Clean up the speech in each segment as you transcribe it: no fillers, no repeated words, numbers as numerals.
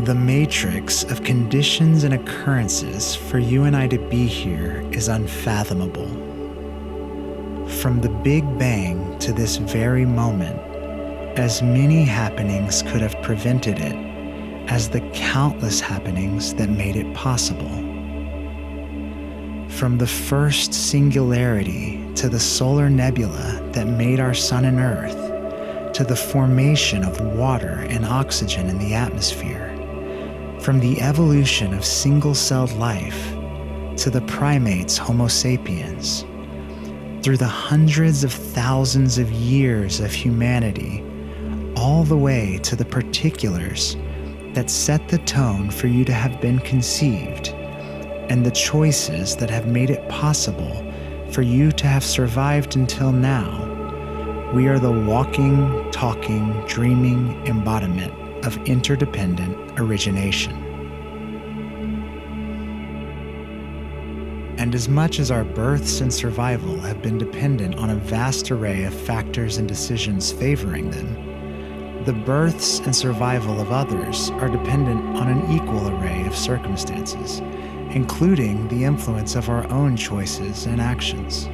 The matrix of conditions and occurrences for you and I to be here is unfathomable. From the Big Bang to this very moment, as many happenings could have prevented it as the countless happenings that made it possible. From the first singularity to the solar nebula that made our sun and earth, to the formation of water and oxygen in the atmosphere, from the evolution of single-celled life to the primates Homo sapiens, through the hundreds of thousands of years of humanity, all the way to the particulars that set the tone for you to have been conceived, and the choices that have made it possible for you to have survived until now. We are the walking, talking, dreaming embodiment of interdependent origination. And as much as our births and survival have been dependent on a vast array of factors and decisions favoring them, the births and survival of others are dependent on an equal array of circumstances, including the influence of our own choices and actions.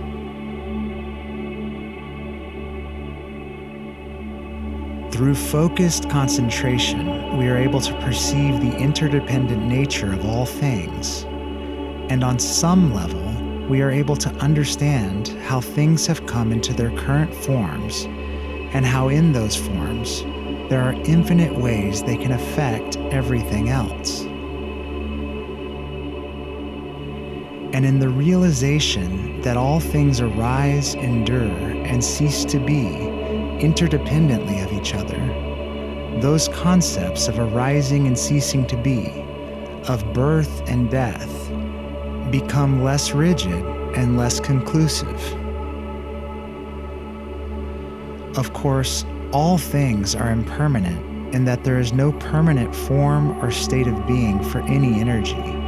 Through focused concentration, we are able to perceive the interdependent nature of all things, and on some level, we are able to understand how things have come into their current forms, and how in those forms, there are infinite ways they can affect everything else. And in the realization that all things arise, endure, and cease to be interdependently of each other, those concepts of arising and ceasing to be, of birth and death, become less rigid and less conclusive. Of course, all things are impermanent in that there is no permanent form or state of being for any energy.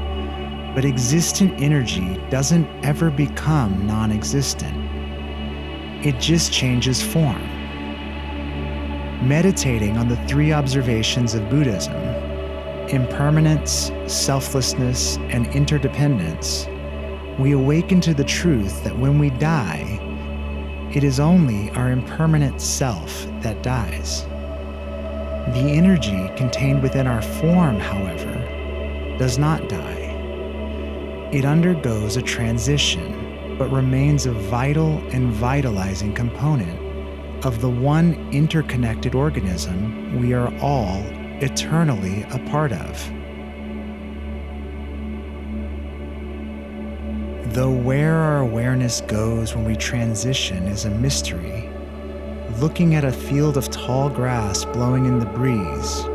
But existent energy doesn't ever become non-existent. It just changes form. Meditating on the three observations of Buddhism, impermanence, selflessness, and interdependence, we awaken to the truth that when we die, it is only our impermanent self that dies. The energy contained within our form, however, does not die. It undergoes a transition, but remains a vital and vitalizing component of the one interconnected organism we are all eternally a part of. Though where our awareness goes when we transition is a mystery, looking at a field of tall grass blowing in the breeze,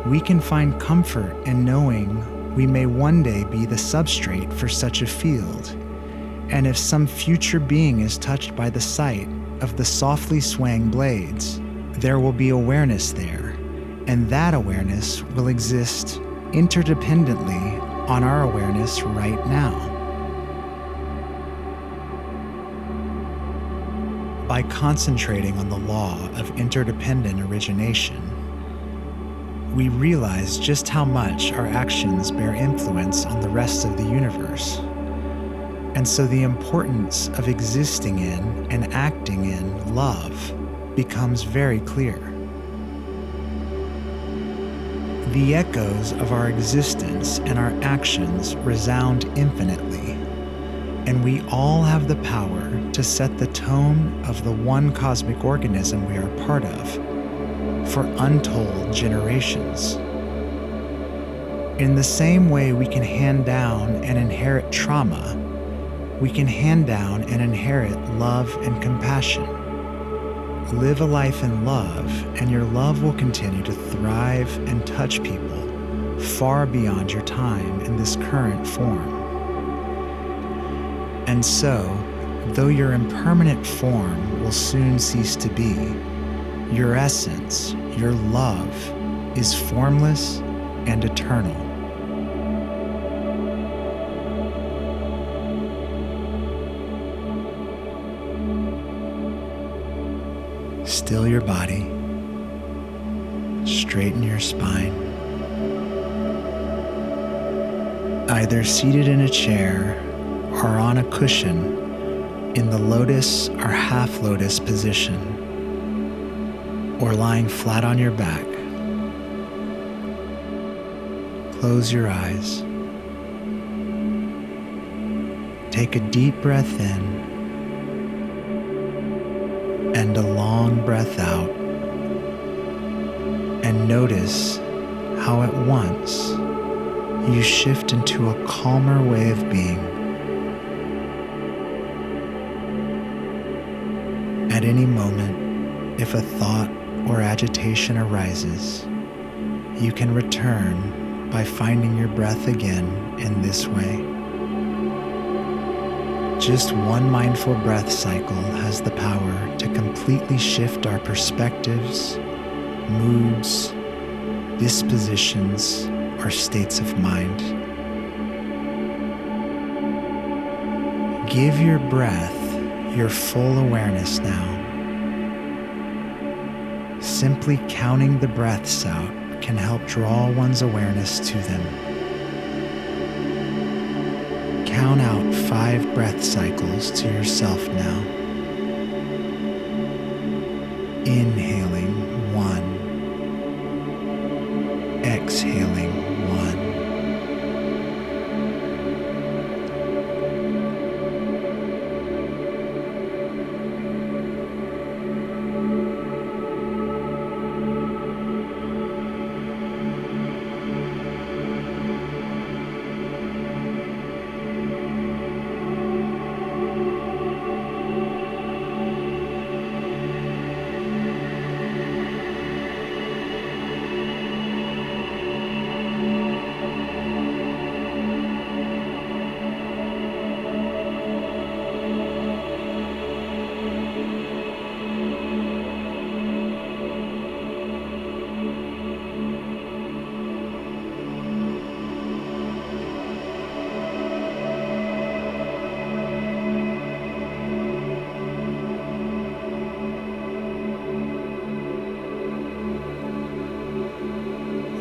we can find comfort in knowing we may one day be the substrate for such a field, and if some future being is touched by the sight of the softly swaying blades, there will be awareness there, and that awareness will exist interdependently on our awareness right now. By concentrating on the law of interdependent origination, we realize just how much our actions bear influence on the rest of the universe. And so the importance of existing in and acting in love becomes very clear. The echoes of our existence and our actions resound infinitely, and we all have the power to set the tone of the one cosmic organism we are part of for untold generations. In the same way we can hand down and inherit trauma, we can hand down and inherit love and compassion. Live a life in love, and your love will continue to thrive and touch people far beyond your time in this current form. And so, though your impermanent form will soon cease to be, your essence, your love, is formless and eternal. Still your body, straighten your spine, either seated in a chair or on a cushion in the lotus or half lotus position, or lying flat on your back. Close your eyes. Take a deep breath in and a long breath out, and notice how at once you shift into a calmer way of being. At any moment, if a thought or agitation arises, you can return by finding your breath again in this way. Just one mindful breath cycle has the power to completely shift our perspectives, moods, dispositions, or states of mind. Give your breath your full awareness now. Simply counting the breaths out can help draw one's awareness to them. Count out 5 breath cycles to yourself now. Inhaling 1. Exhaling 1.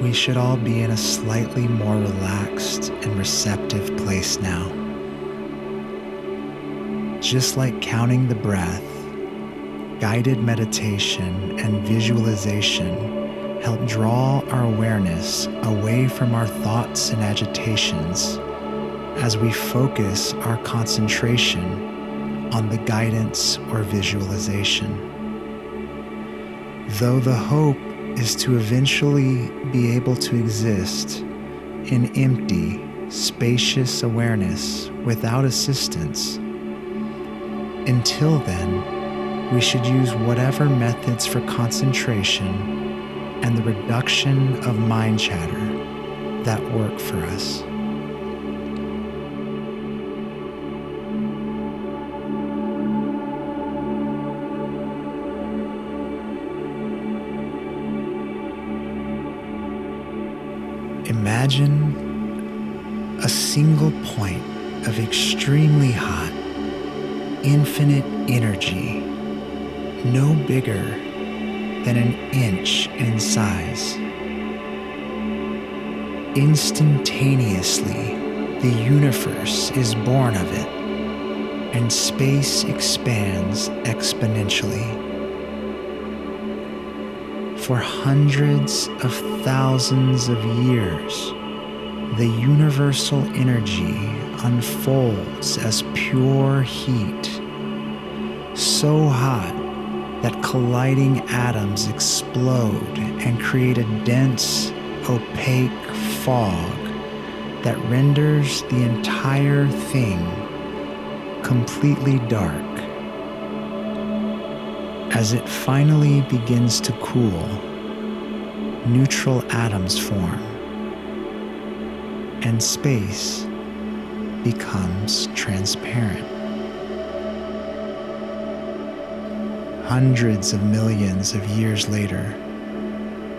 We should all be in a slightly more relaxed and receptive place now. Just like counting the breath, guided meditation and visualization help draw our awareness away from our thoughts and agitations as we focus our concentration on the guidance or visualization. Though the hope is to eventually be able to exist in empty, spacious awareness without assistance. Until then, we should use whatever methods for concentration and the reduction of mind chatter that work for us. Imagine a single point of extremely hot, infinite energy, no bigger than an inch in size. Instantaneously, the universe is born of it, and space expands exponentially. For hundreds of thousands of years, the universal energy unfolds as pure heat, so hot that colliding atoms explode and create a dense, opaque fog that renders the entire thing completely dark. As it finally begins to cool, neutral atoms form, and space becomes transparent. Hundreds of millions of years later,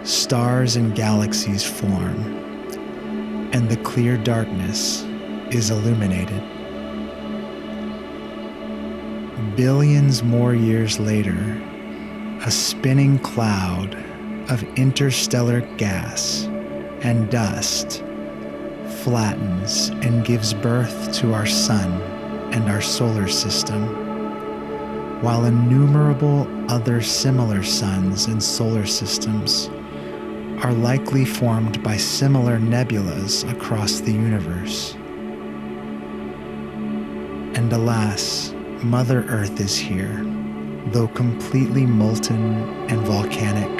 stars and galaxies form, and the clear darkness is illuminated. Billions more years later, a spinning cloud of interstellar gas and dust flattens and gives birth to our sun and our solar system, while innumerable other similar suns and solar systems are likely formed by similar nebulas across the universe. And alas, Mother Earth is here, though completely molten and volcanic.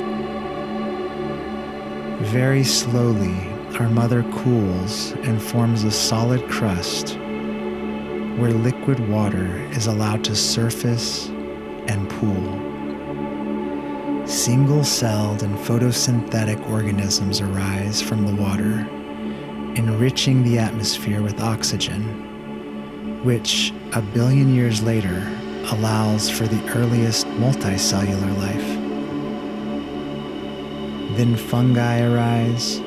Very slowly, our mother cools and forms a solid crust where liquid water is allowed to surface and pool. Single-celled and photosynthetic organisms arise from the water, enriching the atmosphere with oxygen, which, 1 billion years later, allows for the earliest multicellular life. Then fungi arise,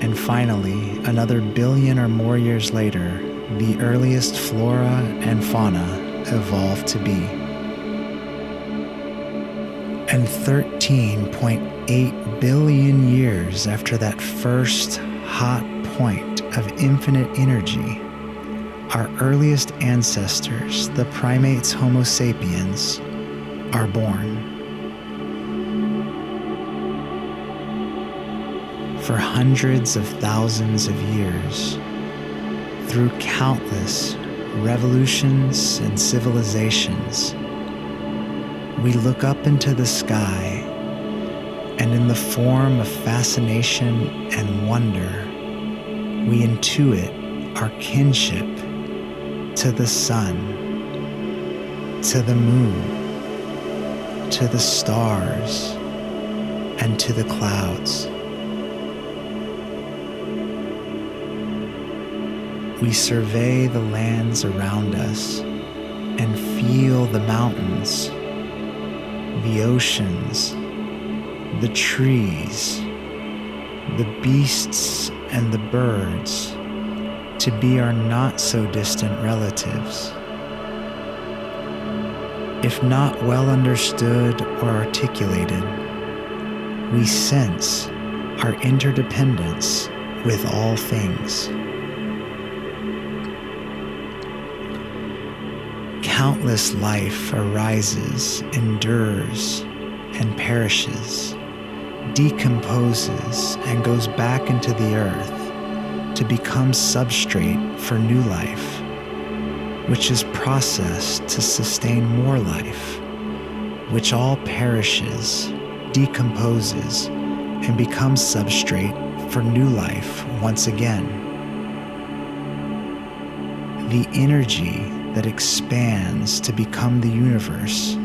and finally, another 1 billion or more years later, the earliest flora and fauna evolve to be. And 13.8 billion years after that first hot point of infinite energy, our earliest ancestors, the primates Homo sapiens, are born. For hundreds of thousands of years, through countless revolutions and civilizations, we look up into the sky, and in the form of fascination and wonder, we intuit our kinship to the sun, to the moon, to the stars, and to the clouds. We survey the lands around us and feel the mountains, the oceans, the trees, the beasts, and the birds to be our not-so-distant relatives. If not well understood or articulated, we sense our interdependence with all things. Countless life arises, endures, and perishes, decomposes, and goes back into the earth to become substrate for new life, which is processed to sustain more life, which all perishes, decomposes, and becomes substrate for new life once again. The energy that expands to become the universe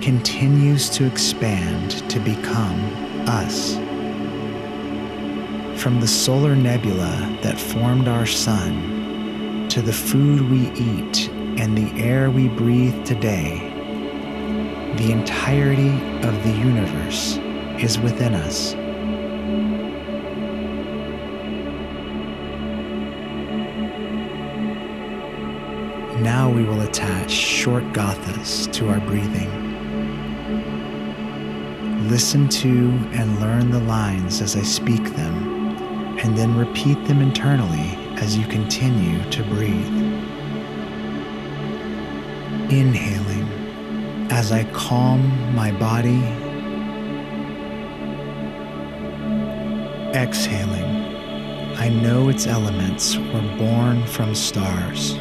continues to expand to become us. From the solar nebula that formed our sun, to the food we eat and the air we breathe today, the entirety of the universe is within us. Now we will attach short gathas to our breathing. Listen to and learn the lines as I speak them, and then repeat them internally as you continue to breathe. Inhaling as I calm my body. Exhaling, I know its elements were born from stars.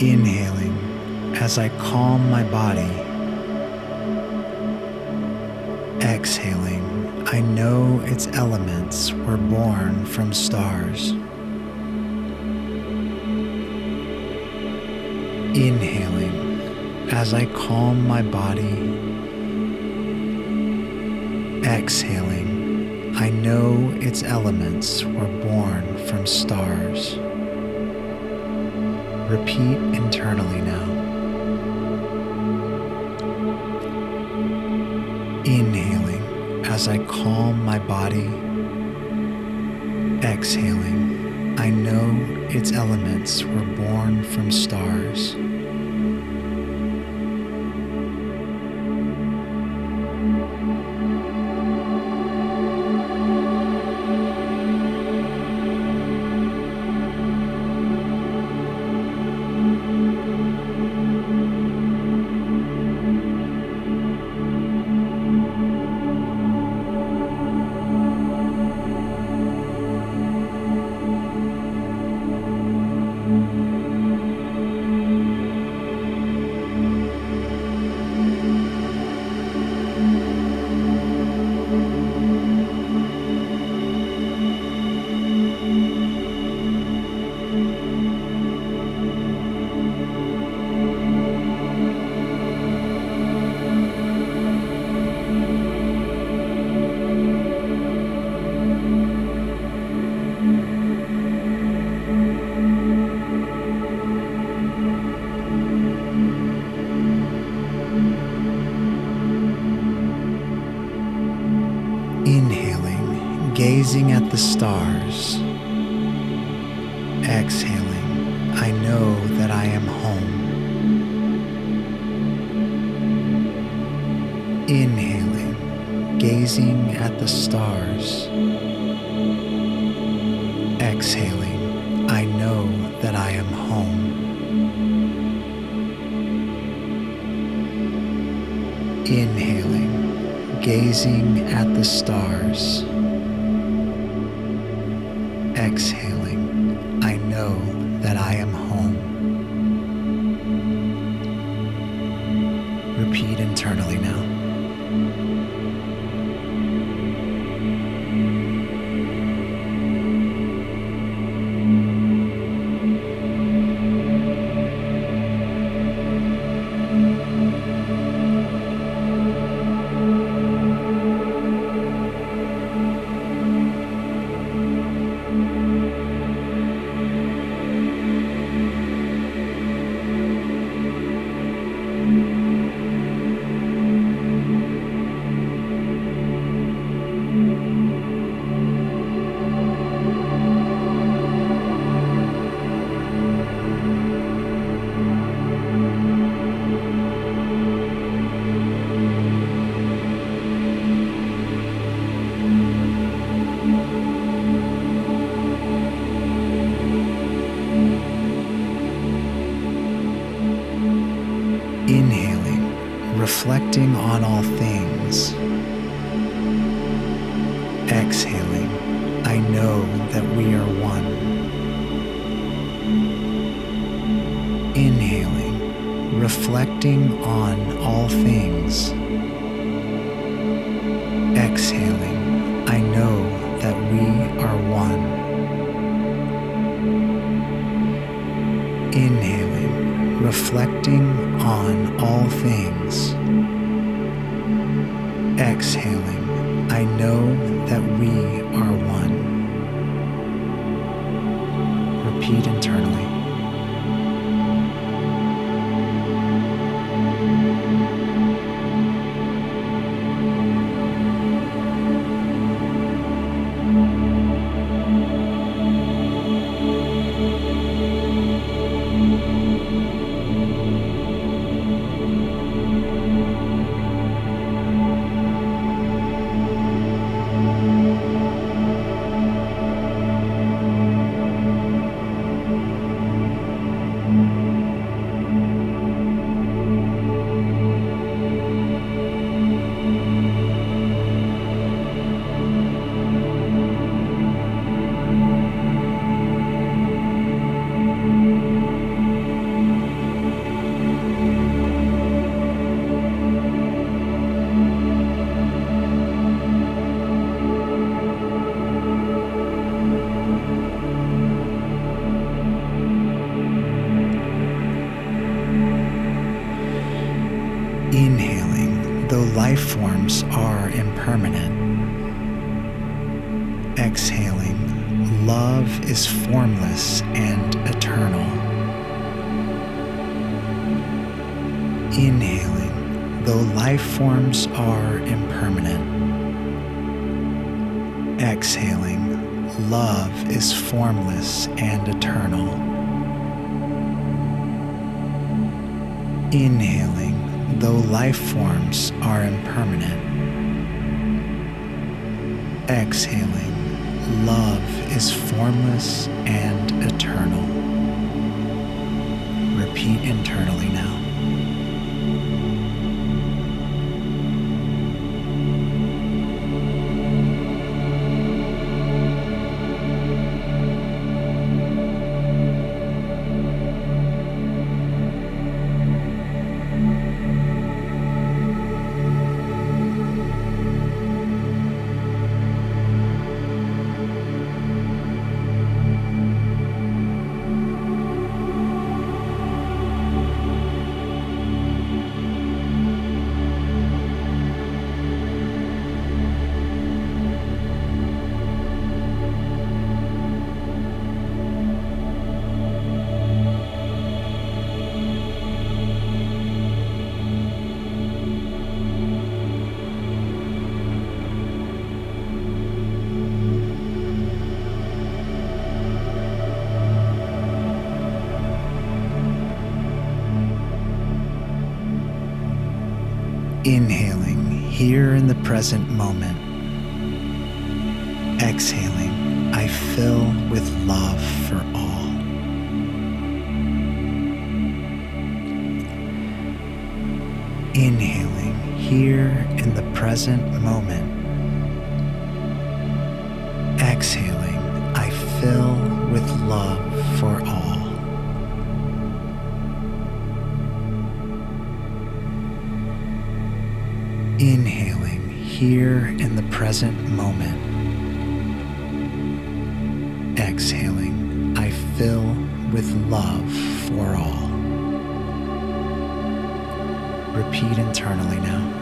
Inhaling as I calm my body. Exhaling, I know its elements were born from stars. Inhaling as I calm my body. Exhaling, I know its elements were born from stars. Repeat internally now. Inhaling as I calm my body. Exhaling, I know its elements were born from stars. gazing at the stars. Exhaling, I know that I am home. Inhaling, gazing at the stars. Exhaling, I know that I am home. Inhaling, gazing at the stars. Exhaling, I know that I am home. Repeat internally now. Inhaling, reflecting on all things. Exhaling, I know that we are one. Inhaling, reflecting on all things. Exhaling, I know that we are one. Inhaling, reflecting on all things. Exhaling, I know that we are one. Repeat internally. Inhaling, though life forms are impermanent. Exhaling, love is formless and eternal. Inhaling, though life forms are impermanent. Exhaling, love is formless and eternal. Inhaling, though life forms are impermanent. Exhaling, love is formless and eternal. Repeat internally now. Inhaling here in the present moment. Exhaling, I fill with love for all. Inhaling here in the present moment. Exhaling, I fill with love for all. Inhaling here in the present moment. Exhaling, I fill with love for all. Repeat internally now.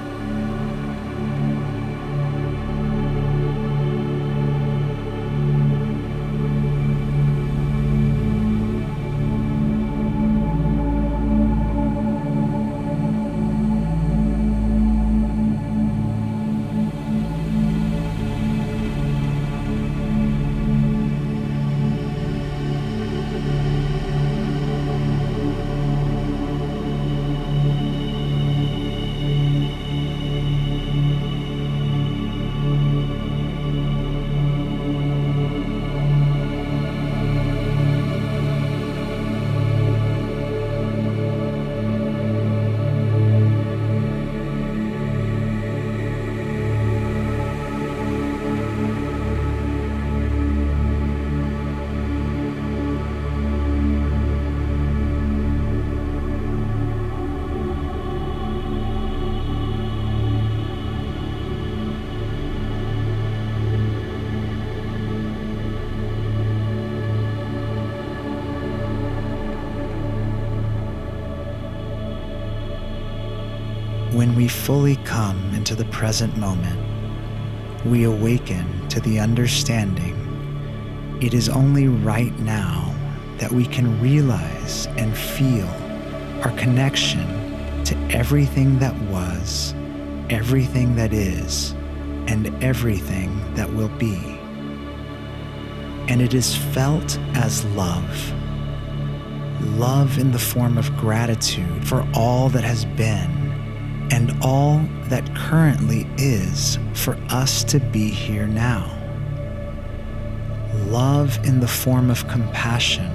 When we fully come into the present moment, we awaken to the understanding it is only right now that we can realize and feel our connection to everything that was, everything that is, and everything that will be. And it is felt as love. Love in the form of gratitude for all that has been and all that currently is for us to be here now. Love in the form of compassion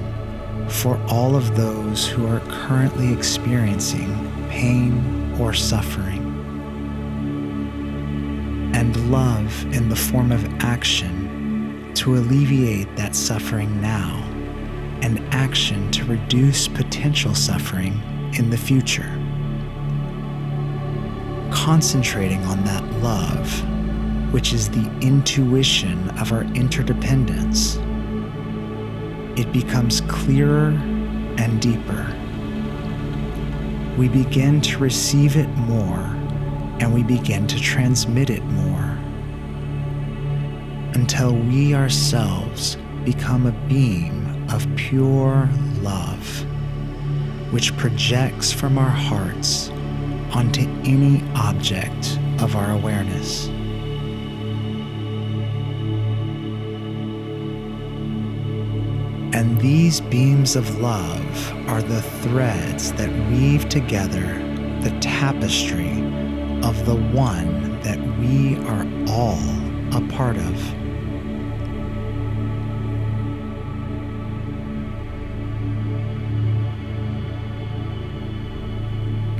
for all of those who are currently experiencing pain or suffering. And love in the form of action to alleviate that suffering now, and action to reduce potential suffering in the future. Concentrating on that love, which is the intuition of our interdependence, it becomes clearer and deeper. We begin to receive it more, and we begin to transmit it more, until we ourselves become a beam of pure love, which projects from our hearts onto any object of our awareness. And these beams of love are the threads that weave together the tapestry of the one that we are all a part of.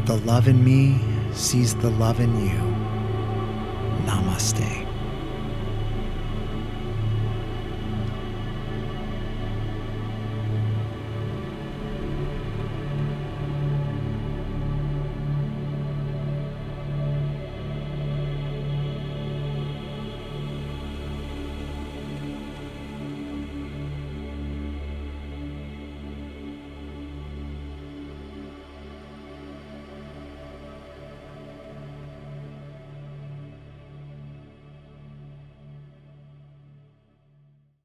The love in me sees the love in you. Namaste.